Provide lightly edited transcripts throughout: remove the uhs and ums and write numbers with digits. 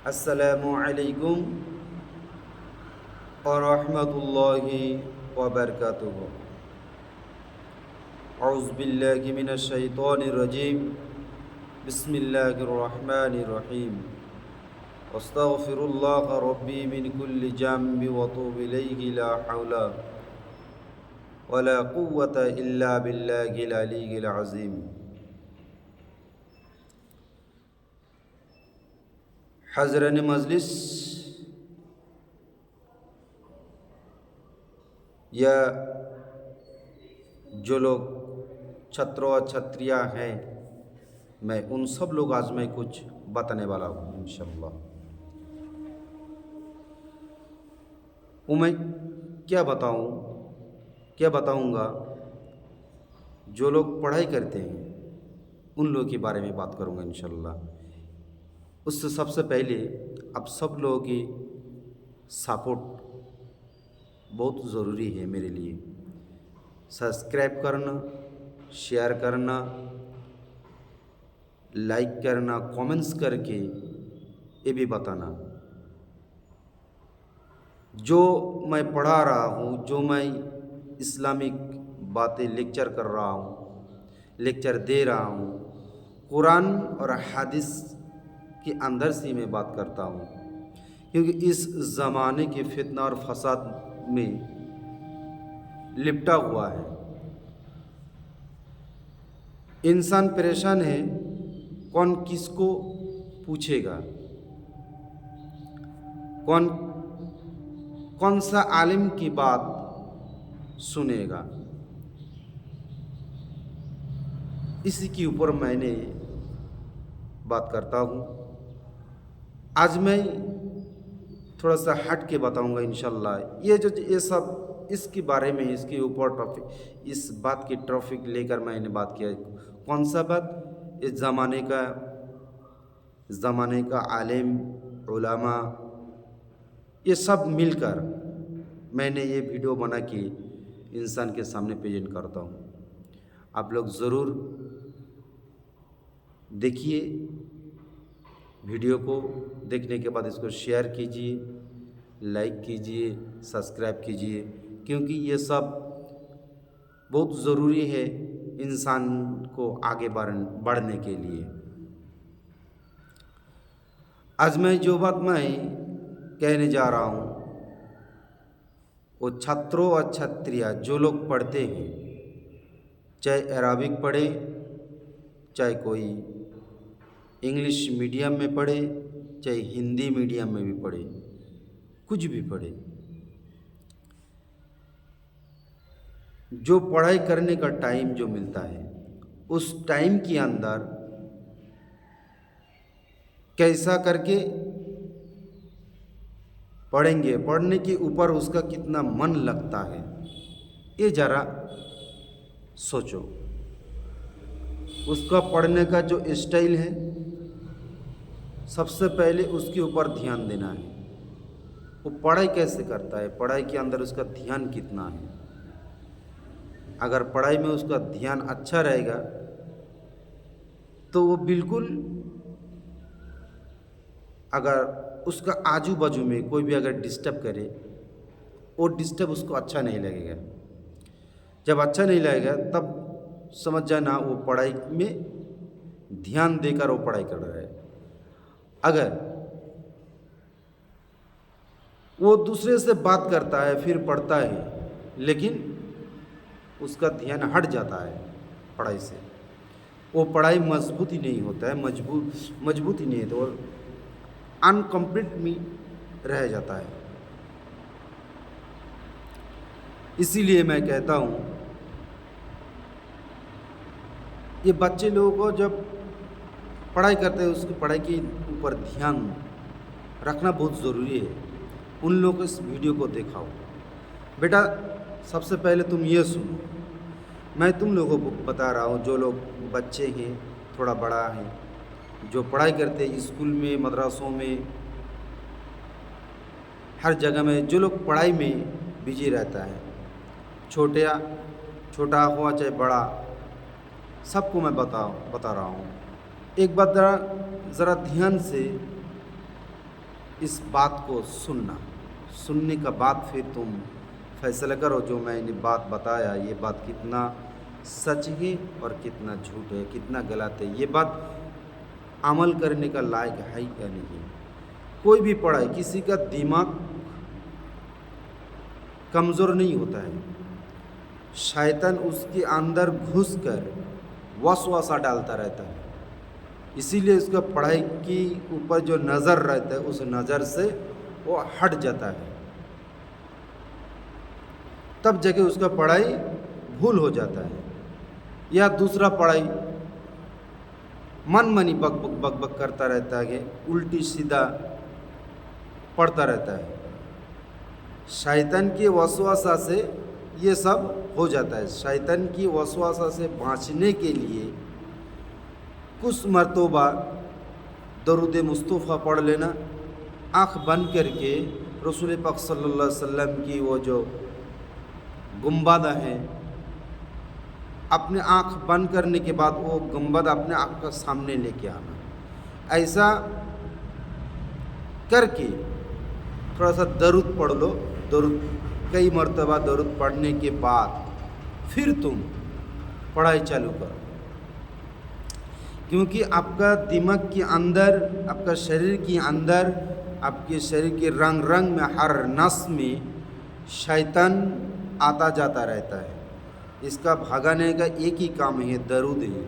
السلام علیکم ورحمۃ اللہ وبرکاتہ۔ اعوذ باللہ من الشیطان الرجیم، بسم اللہ الرحمن الرحیم۔ استغفر اللہ ربی من کل ذنب واتوب الیہ، لا حول ولا قوۃ الا باللہ العلی العظیم۔ حضران مجلس یا جو لوگ چھتروں اور چھتریاں ہیں، میں ان سب لوگ آج میں کچھ بتانے والا ہوں انشاءاللہ۔ وہ میں کیا بتاؤں گا، جو لوگ پڑھائی کرتے ہیں ان لوگوں کے بارے میں بات کروں گا انشاءاللہ۔ اس سے سب سے پہلے اب سب لوگوں کی سپورٹ بہت ضروری ہے میرے لیے۔ سبسکرائب کرنا، شیئر کرنا، لائک کرنا، کامنٹس کر کے یہ بھی بتانا جو میں پڑھا رہا ہوں، جو میں اسلامک باتیں لیکچر کر رہا ہوں، لیکچر دے رہا ہوں، قرآن اور حدیث کے اندر سے میں بات کرتا ہوں، کیونکہ اس زمانے کے فتنہ اور فساد میں لپٹا ہوا ہے۔ انسان پریشان ہے، کون کس کو پوچھے گا، کون سا عالم کی بات سنے گا۔ اسی کے اوپر میں نے بات کرتا ہوں۔ آج میں تھوڑا سا ہٹ کے بتاؤں گا انشاءاللہ۔ یہ سب اس کے بارے میں، اس کے اوپر اس بات کی ٹاپک لے کر میں نے بات کیا۔ کون سا بات؟ اس زمانے کا عالم، علماء، یہ سب مل کر میں نے یہ ویڈیو بنا کے انسان کے سامنے پریزنٹ کرتا ہوں۔ آپ لوگ ضرور دیکھیے ویڈیو کو، دیکھنے کے بعد اس کو شیئر کیجیے، لائک کیجیے، سبسکرائب کیجیے، کیونکہ یہ سب بہت ضروری ہے انسان کو آگے بڑھنے کے لیے۔ آج میں جو بات میں کہنے جا رہا ہوں، وہ چھتروں اور چھتریاں جو لوگ پڑھتے ہیں، چاہے عربک پڑھے، چاہے کوئی انگلش میڈیم میں پڑھے، چاہے ہندی میڈیم میں بھی پڑھے، کچھ بھی پڑھے، جو پڑھائی کرنے کا ٹائم جو ملتا ہے، اس ٹائم کے اندر کیسا کر کے پڑھیں گے، پڑھنے کے اوپر اس کا کتنا من لگتا ہے، یہ ذرا سوچو۔ اس کا پڑھنے کا جو اسٹائل ہے، سب سے پہلے اس کے اوپر دھیان دینا ہے۔ وہ پڑھائی کیسے کرتا ہے، پڑھائی کے اندر اس کا دھیان کتنا ہے۔ اگر پڑھائی میں اس کا دھیان اچھا رہے گا تو وہ بالکل، اگر اس کا آجو باجو میں کوئی بھی اگر ڈسٹرب کرے، وہ ڈسٹرب اس کو اچھا نہیں لگے گا۔ جب اچھا نہیں لگے گا تب سمجھ جانا وہ پڑھائی میں دھیان دے کر وہ پڑھائی کر رہا ہے۔ اگر وہ دوسرے سے بات کرتا ہے پھر پڑھتا ہے، لیکن اس کا دھیان ہٹ جاتا ہے پڑھائی سے، وہ پڑھائی مضبوط ہی نہیں ہوتا ہے، مضبوط ہی نہیں ہے، تو انکمپلیٹ میں رہ جاتا ہے۔ اسی لیے میں کہتا ہوں، یہ بچے لوگوں کو جب پڑھائی کرتے ہیں، اس کی پڑھائی کے اوپر دھیان رکھنا بہت ضروری ہے۔ ان لوگوں کو اس ویڈیو کو دکھاؤ۔ بیٹا سب سے پہلے تم یہ سنو، میں تم لوگوں کو بتا رہا ہوں، جو لوگ بچے ہیں، تھوڑا بڑا ہیں، جو پڑھائی کرتے ہیں اسکول میں، مدرسوں میں، ہر جگہ میں، جو لوگ پڑھائی میں بزی رہتا ہے، چھوٹا ہوا چاہے بڑا، سب کو میں بتا رہا ہوں۔ ایک بات ذرا دھیان سے اس بات کو سننے کا بعد پھر تم فیصلہ کرو جو میں نے بات بتایا یہ بات کتنا سچ ہے اور کتنا جھوٹ ہے، کتنا غلط ہے، یہ بات عمل کرنے کا لائق ہے یا نہیں۔ کوئی بھی پڑھائی، کسی کا دماغ کمزور نہیں ہوتا ہے، شیطان اس کے اندر گھس کر وسوسہ ڈالتا رہتا ہے، اسی لیے اس کا پڑھائی کی اوپر جو نظر رہتا ہے اس نظر سے وہ ہٹ جاتا ہے، تب جا کے اس کا پڑھائی بھول ہو جاتا ہے۔ یا دوسرا پڑھائی منی بک بک کرتا رہتا ہے، الٹی سیدھا پڑھتا رہتا ہے، شیطان کے وسوسہ سے یہ سب ہو جاتا ہے۔ شیطان کی وسوسہ سے بچنے کے لیے کچھ مرتبہ درود مصطفیٰ پڑھ لینا، آنکھ بند کر کے رسول پاک صلی اللہ علیہ وسلم کی وہ جو گنبد ہے، اپنے آنکھ بند کرنے کے بعد وہ گنبد اپنے آنکھ کے سامنے لے کے آنا، ایسا کر کے تھوڑا سا درود پڑھ لو، درود کئی مرتبہ درود پڑھنے کے بعد پھر تم پڑھائی چالو کرو، کیونکہ آپ کا دماغ کے اندر، آپ کا شریر کے اندر، آپ کے شریر کے رنگ رنگ میں، ہر نس میں شیطان آتا جاتا رہتا ہے، اس کا بھگانے کا ایک ہی کام ہے، درود ہے۔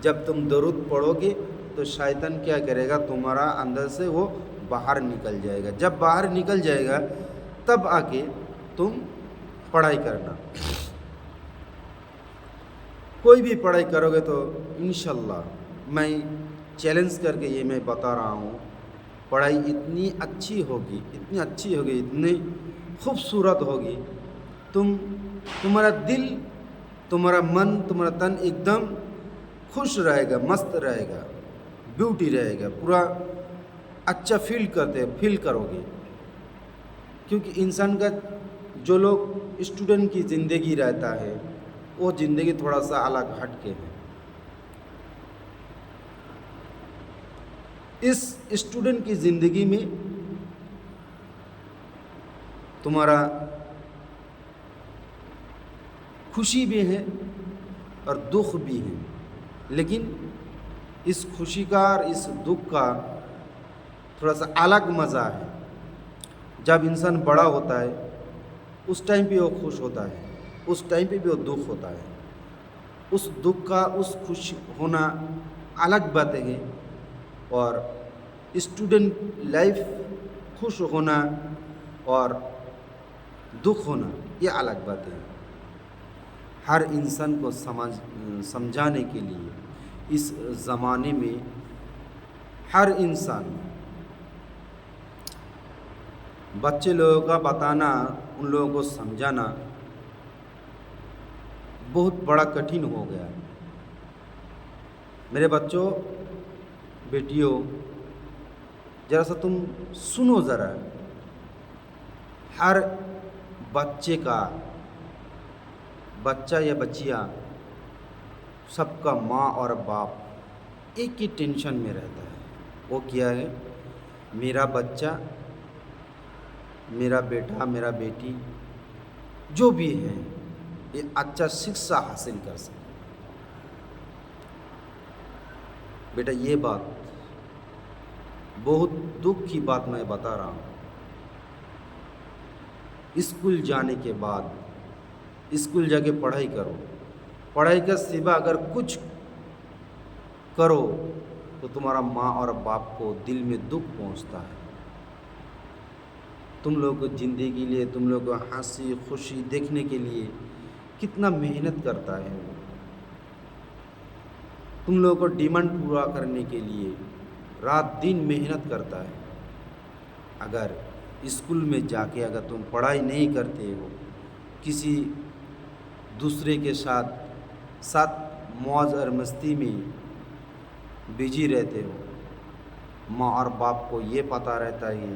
جب تم درود پڑھو گے تو شیطان کیا کرے گا، تمہارا اندر سے وہ باہر نکل جائے گا، جب باہر نکل جائے گا تب آ کے تم پڑھائی کرنا۔ کوئی بھی پڑھائی کرو گے تو انشاءاللہ میں چیلنج کر کے یہ میں بتا رہا ہوں، پڑھائی اتنی اچھی ہوگی، اتنی خوبصورت ہوگی، تمہارا دل، تمہارا من، تمہارا تن ایک دم خوش رہے گا، مست رہے گا، بیوٹی رہے گا، پورا اچھا فیل کرو گے، کیونکہ انسان کا جو لوگ اسٹوڈنٹ کی زندگی رہتا ہے وہ زندگی تھوڑا سا الگ ہٹ کے ہے۔ اس اسٹوڈنٹ کی زندگی میں تمہارا خوشی بھی ہے اور دکھ بھی ہے، لیکن اس خوشی کا اور اس دکھ کا تھوڑا سا الگ مزہ ہے۔ جب انسان بڑا ہوتا ہے اس ٹائم پہ وہ خوش ہوتا ہے، اس ٹائم پہ بھی وہ دکھ ہوتا ہے، اس دکھ کا، اس خوش ہونا الگ بات ہے، اور اسٹوڈنٹ لائف خوش ہونا اور دکھ ہونا یہ الگ بات ہے۔ ہر انسان کو سمجھانے کے لیے اس زمانے میں ہر انسان، بچے لوگوں کا بتانا، ان لوگوں کو سمجھانا بہت بڑا کٹھن ہو گیا ہے۔ میرے بچوں، بیٹیوں، ذرا سا تم سنو، ذرا ہر بچہ یا بچیاں، سب کا ماں اور باپ ایک ہی ٹینشن میں رہتا ہے، وہ کیا ہے، میرا بچہ، میرا بیٹا، میرا بیٹی جو بھی ہے یہ اچھا شکشا حاصل کر سکے۔ بیٹا یہ بات بہت دکھ کی بات میں بتا رہا ہوں، اسکول جانے کے بعد اسکول جا کے پڑھائی کرو، پڑھائی کا سوا اگر کچھ کرو تو تمہارا ماں اور باپ کو دل میں دکھ پہنچتا ہے، تم لوگ کو زندگی کے لیے، تم لوگ کو ہنسی خوشی دیکھنے کے لیے کتنا محنت کرتا ہے، تم لوگوں کو ڈیمانڈ پورا کرنے کے لیے رات دن محنت کرتا ہے۔ اگر اسکول میں جا کے اگر تم پڑھائی نہیں کرتے ہو، کسی دوسرے کے ساتھ موج اور مستی میں بزی رہتے ہو، ماں اور باپ کو یہ پتہ رہتا ہے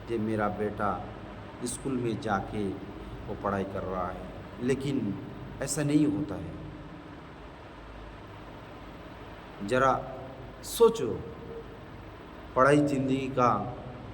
کہ میرا بیٹا اسکول میں جا کے وہ پڑھائی کر رہا ہے، لیکن ایسا نہیں ہوتا ہے۔ ذرا سوچو، پڑھائی زندگی کا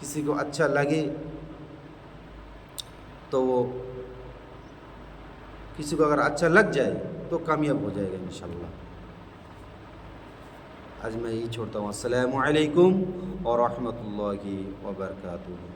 کسی کو اچھا لگے تو وہ کسی کو اگر اچھا لگ جائے تو کامیاب ہو جائے گا انشاءاللہ۔ آج میں یہی چھوڑتا ہوں۔ السلام علیکم ورحمۃ اللہ وبرکاتہ۔